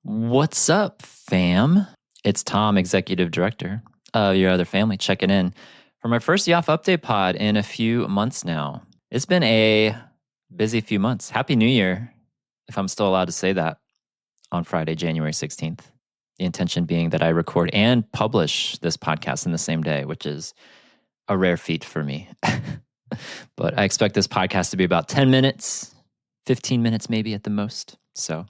What's up, fam? It's Tom, Executive Director of Your Other Family, checking in for my first YOF update pod in a few months now. It's been a busy few months. Happy New Year, if I'm still allowed to say that, on Friday, January 16th. The intention being that I record and publish this podcast in the same day, which is a rare feat for me. But I expect this podcast to be about 10 minutes, 15 minutes maybe at the most. So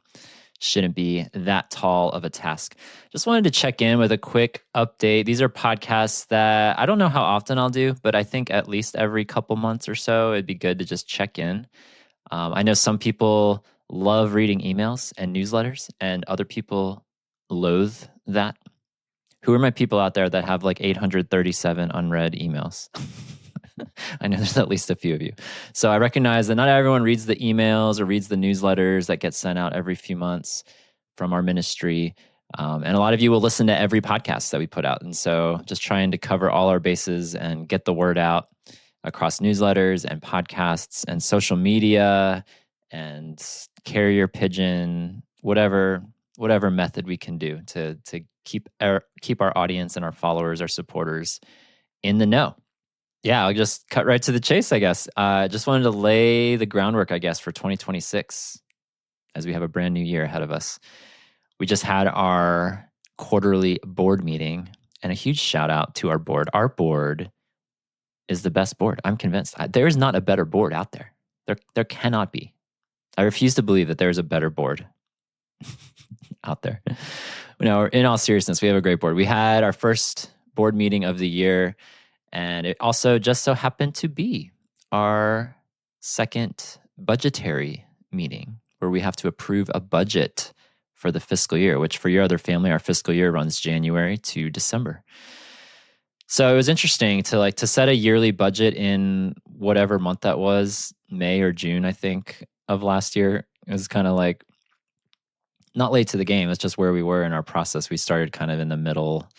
shouldn't be that tall of a task. Just wanted to check in with a quick update. These are podcasts that I don't know how often I'll do, but I think at least every couple months or so, it'd be good to just check in. I know some people love reading emails and newsletters, and other people loathe that. Who are my people out there that have like 837 unread emails? I know there's at least a few of you. So I recognize that not everyone reads the emails or reads the newsletters that get sent out every few months from our ministry. And a lot of you will listen to every podcast that we put out. And so just trying to cover all our bases and get the word out across newsletters and podcasts and social media and carrier pigeon, whatever method we can do to keep our audience and our followers, our supporters in the know. Yeah, I'll just cut right to the chase, I guess. Just wanted to lay the groundwork, I guess, for 2026 as we have a brand new year ahead of us. We just had our quarterly board meeting, and a huge shout out to our board. Our board is the best board. I'm convinced. There is not a better board out there. There cannot be. I refuse to believe that there is a better board out there. No, in all seriousness, we have a great board. We had our first board meeting of the year, and it also just so happened to be our second budgetary meeting where we have to approve a budget for the fiscal year, which for Your Other Family, our fiscal year runs January to December. So it was interesting to set a yearly budget in whatever month that was, May or June, I think, of last year. It was kind of like not late to the game. It's just where we were in our process. We started kind of in the middle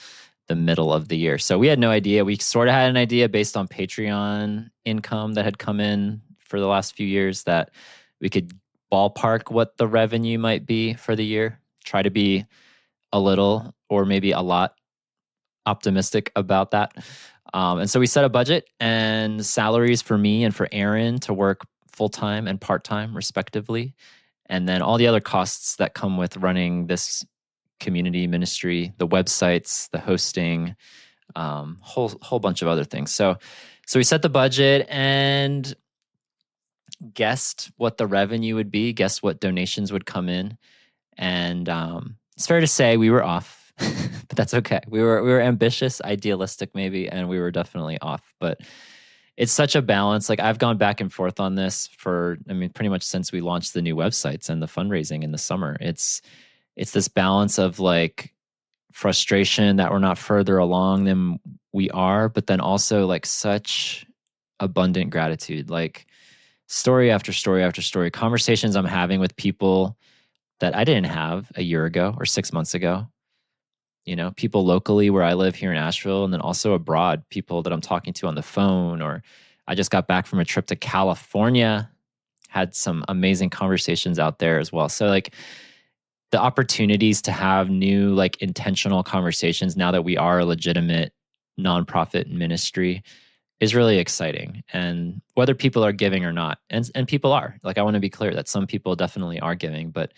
of the year. So we had no idea. We sort of had an idea based on Patreon income that had come in for the last few years that we could ballpark what the revenue might be for the year, try to be a little or maybe a lot optimistic about that. And so we set a budget and salaries for me and for Erin to work full-time and part-time respectively. And then all the other costs that come with running this community ministry, the websites, the hosting, whole bunch of other things. So we set the budget and guessed what the revenue would be, guessed what donations would come in, and it's fair to say we were off, but that's okay. We were ambitious, idealistic maybe, and we were definitely off. But it's such a balance. Like I've gone back and forth on this pretty much since we launched the new websites and the fundraising in the summer. It's this balance of like frustration that we're not further along than we are, but then also like such abundant gratitude, like story after story after story, conversations I'm having with people that I didn't have a year ago or 6 months ago. You know, people locally where I live here in Asheville, and then also abroad, people that I'm talking to on the phone, or I just got back from a trip to California, had some amazing conversations out there as well. So like the opportunities to have new, like intentional conversations now that we are a legitimate nonprofit ministry is really exciting. And whether people are giving or not, and people are, like, I want to be clear that some people definitely are giving, but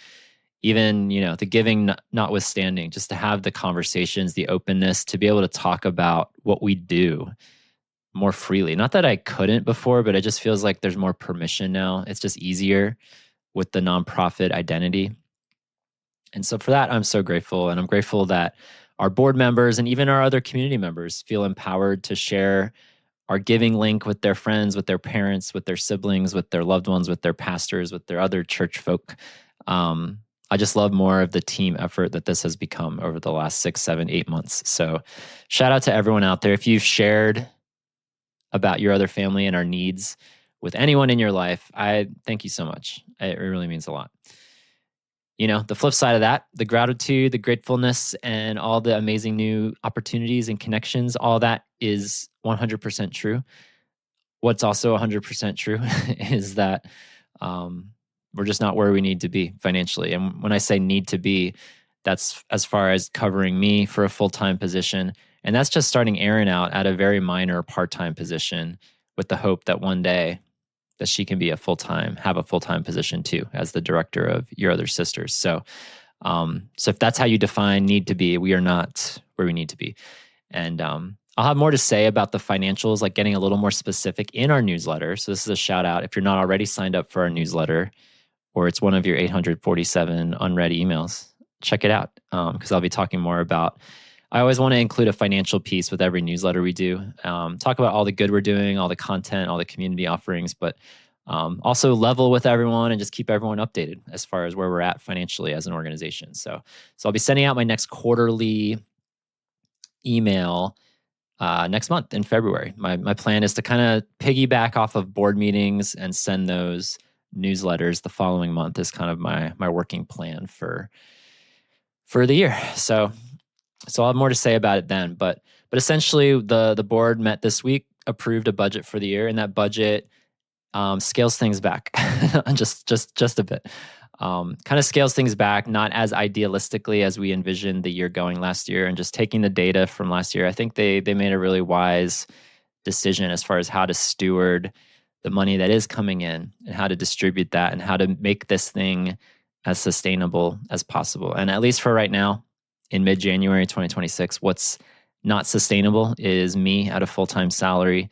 even, the giving notwithstanding, just to have the conversations, the openness to be able to talk about what we do more freely. Not that I couldn't before, but it just feels like there's more permission now. It's just easier with the nonprofit identity. And so for that, I'm so grateful. And I'm grateful that our board members and even our other community members feel empowered to share our giving link with their friends, with their parents, with their siblings, with their loved ones, with their pastors, with their other church folk. I just love more of the team effort that this has become over the last 6, 7, 8 months. So shout out to everyone out there. If you've shared about Your Other Family and our needs with anyone in your life, I thank you so much. It really means a lot. The flip side of that, the gratitude, the gratefulness, and all the amazing new opportunities and connections, all that is 100% true. What's also 100% true is that we're just not where we need to be financially. And when I say need to be, That's as far as covering me for a full-time position. And that's just starting Erin out at a very minor part-time position with the hope that one day that she can be have a full-time position too as the director of Your Other Sisters. So if that's how you define need to be, we are not where we need to be. And I'll have more to say about the financials, like getting a little more specific in our newsletter. So this is a shout out. If you're not already signed up for our newsletter, or it's one of your 847 unread emails, check it out, because I'll be talking more about, I always want to include a financial piece with every newsletter we do. Talk about all the good we're doing, all the content, all the community offerings, but also level with everyone and just keep everyone updated as far as where we're at financially as an organization. So I'll be sending out my next quarterly email next month in February. My plan is to kind of piggyback off of board meetings and send those newsletters the following month is kind of my working plan for the year. So I'll have more to say about it then. But essentially, the board met this week, approved a budget for the year, and that budget scales things back just a bit. Kind of scales things back, not as idealistically as we envisioned the year going last year, and just taking the data from last year. I think they made a really wise decision as far as how to steward the money that is coming in and how to distribute that and how to make this thing as sustainable as possible. And at least for right now, in mid-January 2026, what's not sustainable is me at a full-time salary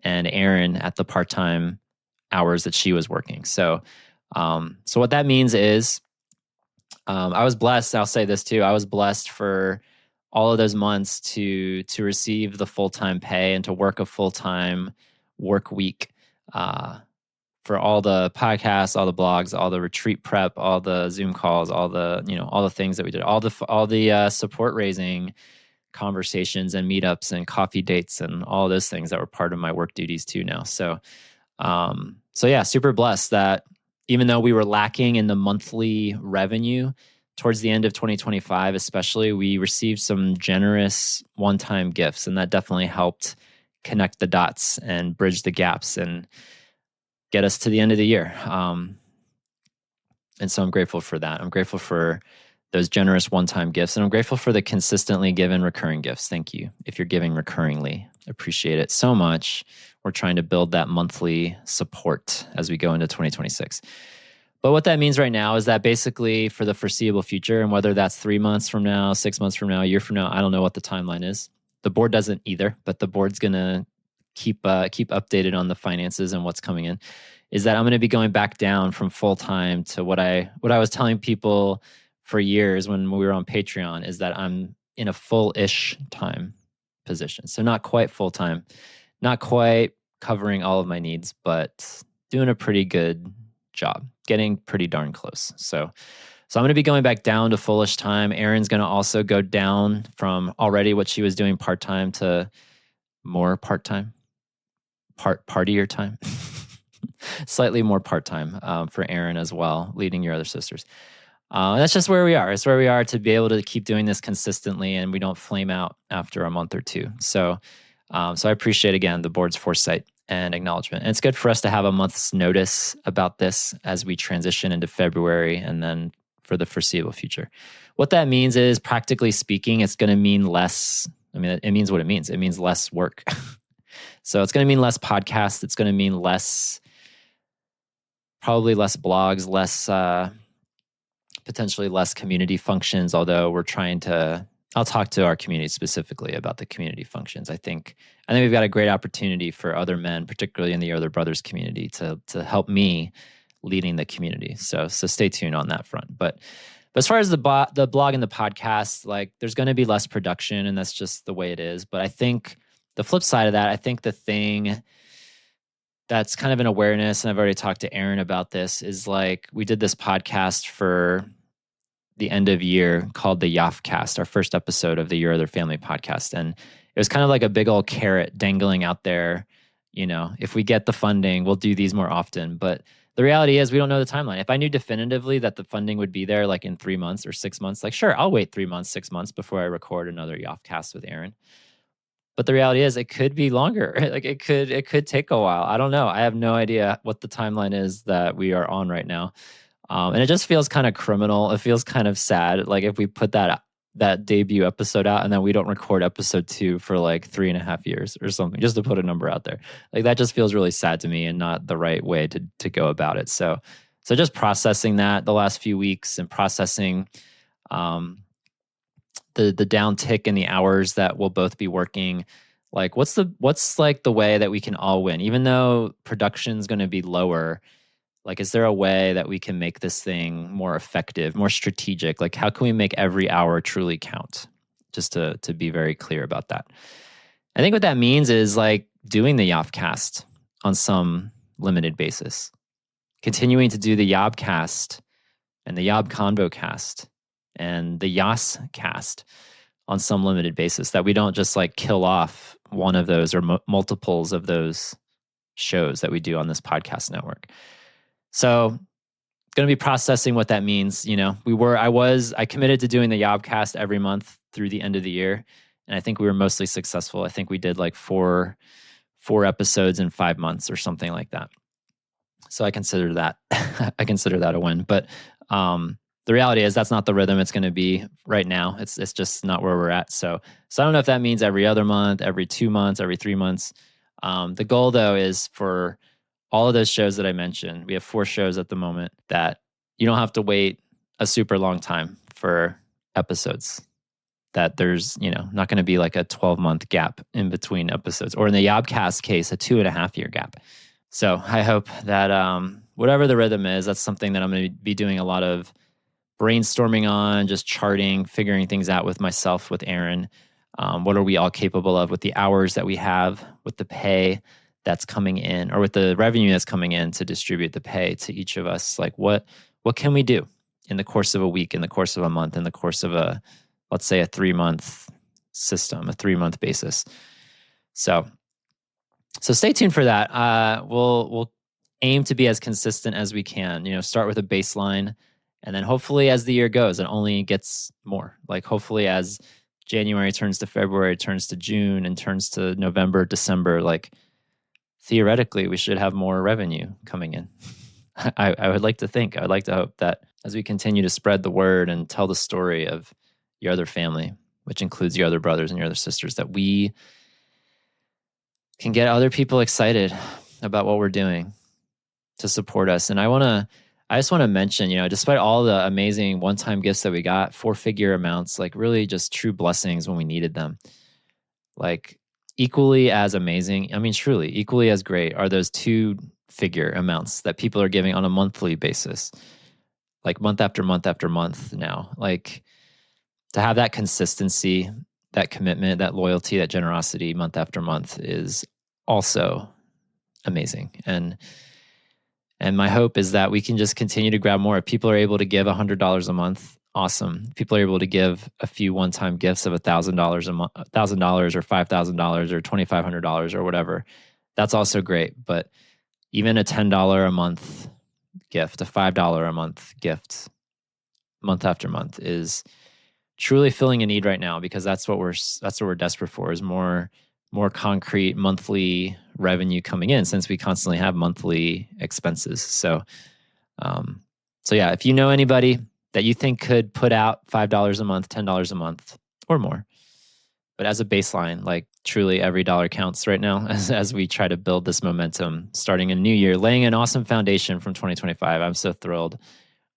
and Erin at the part-time hours that she was working. So what that means is I was blessed. I'll say this too. I was blessed for all of those months to receive the full-time pay and to work a full-time work week for all the podcasts, all the blogs, all the retreat prep, all the Zoom calls, all the things that we did, all the support raising conversations and meetups and coffee dates and all those things that were part of my work duties too now. So yeah, super blessed that even though we were lacking in the monthly revenue towards the end of 2025, especially, we received some generous one-time gifts, and that definitely helped connect the dots and bridge the gaps and get us to the end of the year. And so I'm grateful for that. I'm grateful for those generous one-time gifts, and I'm grateful for the consistently given recurring gifts. Thank you. If you're giving recurringly, appreciate it so much. We're trying to build that monthly support as we go into 2026. But what that means right now is that basically for the foreseeable future, and whether that's 3 months from now, 6 months from now, a year from now, I don't know what the timeline is. The board doesn't either, but the board's going to keep updated on the finances and what's coming in, is that I'm going to be going back down from full-time to what I was telling people for years when we were on Patreon, is that I'm in a full-ish time position. So not quite full-time, not quite covering all of my needs, but doing a pretty good job, getting pretty darn close. So I'm going to be going back down to fullish time. Erin's going to also go down from already what she was doing part-time to more part-time, partier time, slightly more part-time for Erin as well, leading Your Other Sisters. That's just where we are. It's where we are to be able to keep doing this consistently, and we don't flame out after a month or two. So I appreciate, again, the board's foresight and acknowledgement. And it's good for us to have a month's notice about this as we transition into February and then for the foreseeable future. What that means is, practically speaking, it's going to mean less. I mean, it means what it means. It means less work. So it's going to mean less podcasts. It's going to mean probably less blogs, potentially less community functions, although I'll talk to our community specifically about the community functions. I think we've got a great opportunity for other men, particularly in the Other Brothers community, to help me leading the community. So stay tuned on that front. But as far as the blog and the podcast, like, there's going to be less production, and that's just the way it is. But I think the flip side of that, I think the thing that's kind of an awareness, and I've already talked to Erin about this, is like, we did this podcast for the end of year called the YOF cast, our first episode of the Your Other Family podcast. And it was kind of like a big old carrot dangling out there. If we get the funding, we'll do these more often. But the reality is, we don't know the timeline. If I knew definitively that the funding would be there like in 3 months or 6 months, like, sure, I'll wait 3 months, 6 months before I record another YOF cast with Erin. But the reality is, it could be longer. Like, it could take a while. I don't know. I have no idea what the timeline is that we are on right now. And it just feels kind of criminal. It feels kind of sad. Like if we put that debut episode out and then we don't record episode 2 for like 3.5 years or something, just to put a number out there. Like that just feels really sad to me and not the right way to go about it. So just processing that the last few weeks and processing the downtick in the hours that we'll both be working. Like what's like the way that we can all win, even though production's going to be lower. Like, is there a way that we can make this thing more effective, more strategic? Like, how can we make every hour truly count? Just to be very clear about that. I think what that means is like doing the YOF cast on some limited basis, continuing to do the YOB cast and the YOB Convo cast and the YAS cast on some limited basis, that we don't just like kill off one of those or multiples of those shows that we do on this podcast network. So going to be processing what that means. You know, I committed to doing the Yobcast every month through the end of the year. And I think we were mostly successful. I think we did like four episodes in 5 months or something like that. So I consider that, a win. But the reality is that's not the rhythm it's going to be right now. It's just not where we're at. So I don't know if that means every other month, every 2 months, every 3 months. The goal though is for all of those shows that I mentioned. We have 4 shows at the moment that you don't have to wait a super long time for episodes. That there's, not going to be like a 12-month gap in between episodes, or in the Yobcast case, a 2.5-year gap. So I hope that whatever the rhythm is, that's something that I'm going to be doing a lot of brainstorming on, just charting, figuring things out with myself, with Erin. What are we all capable of with the hours that we have, with the pay that's coming in, or with the revenue that's coming in to distribute the pay to each of us? Like what can we do in the course of a week, in the course of a month, in the course of let's say a 3-month system, a 3-month basis. So stay tuned for that. We'll aim to be as consistent as we can, start with a baseline, and then hopefully as the year goes, it only gets more. Like hopefully as January turns to February, turns to June, and turns to November, December, like theoretically we should have more revenue coming in. I would like to hope that as we continue to spread the word and tell the story of your other family, which includes your other brothers and your other sisters, that we can get other people excited about what we're doing to support us. And I just want to mention, despite all the amazing one-time gifts that we got, 4-figure amounts, like really just true blessings when we needed them. Like equally as amazing, truly equally as great are those 2-figure amounts that people are giving on a monthly basis, like month after month after month now. Like to have that consistency, that commitment, that loyalty, that generosity month after month is also amazing. And my hope is that we can just continue to grab more. If people are able to give $100 a month, awesome. If people are able to give a few one-time gifts of $1,000 a month, $1,000 or $5,000 or $2,500 or whatever, that's also great. But even a $10 a month gift, a $5 a month gift, month after month, is truly filling a need right now, because that's what we're desperate for, is more concrete monthly revenue coming in, since we constantly have monthly expenses. So yeah, if you know anybody that you think could put out $5 a month, $10 a month or more, but as a baseline, like truly every dollar counts right now as we try to build this momentum starting a new year, laying an awesome foundation from 2025. I'm so thrilled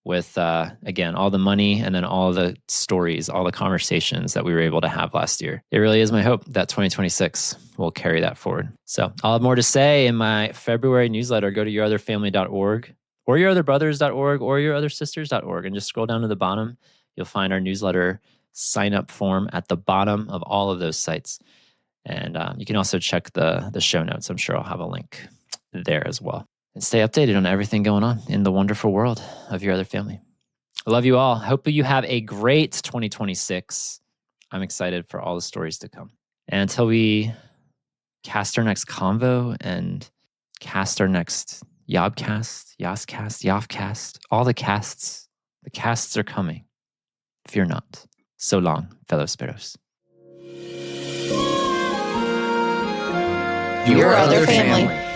with, again, all the money and then all the stories, all the conversations that we were able to have last year. It really is my hope that 2026 will carry that forward. So I'll have more to say in my February newsletter. Go to yourotherfamily.org or yourotherbrothers.org or yourothersisters.org and just scroll down to the bottom. You'll find our newsletter sign-up form at the bottom of all of those sites. And you can also check the show notes. I'm sure I'll have a link there as well. And stay updated on everything going on in the wonderful world of Your Other Family. I love you all. Hope you have a great 2026. I'm excited for all the stories to come. And until we cast our next convo and cast our next Yobcast, Yascast, Yofcast, all the casts are coming. Fear not. So long, fellow sparrows. Your Other Family.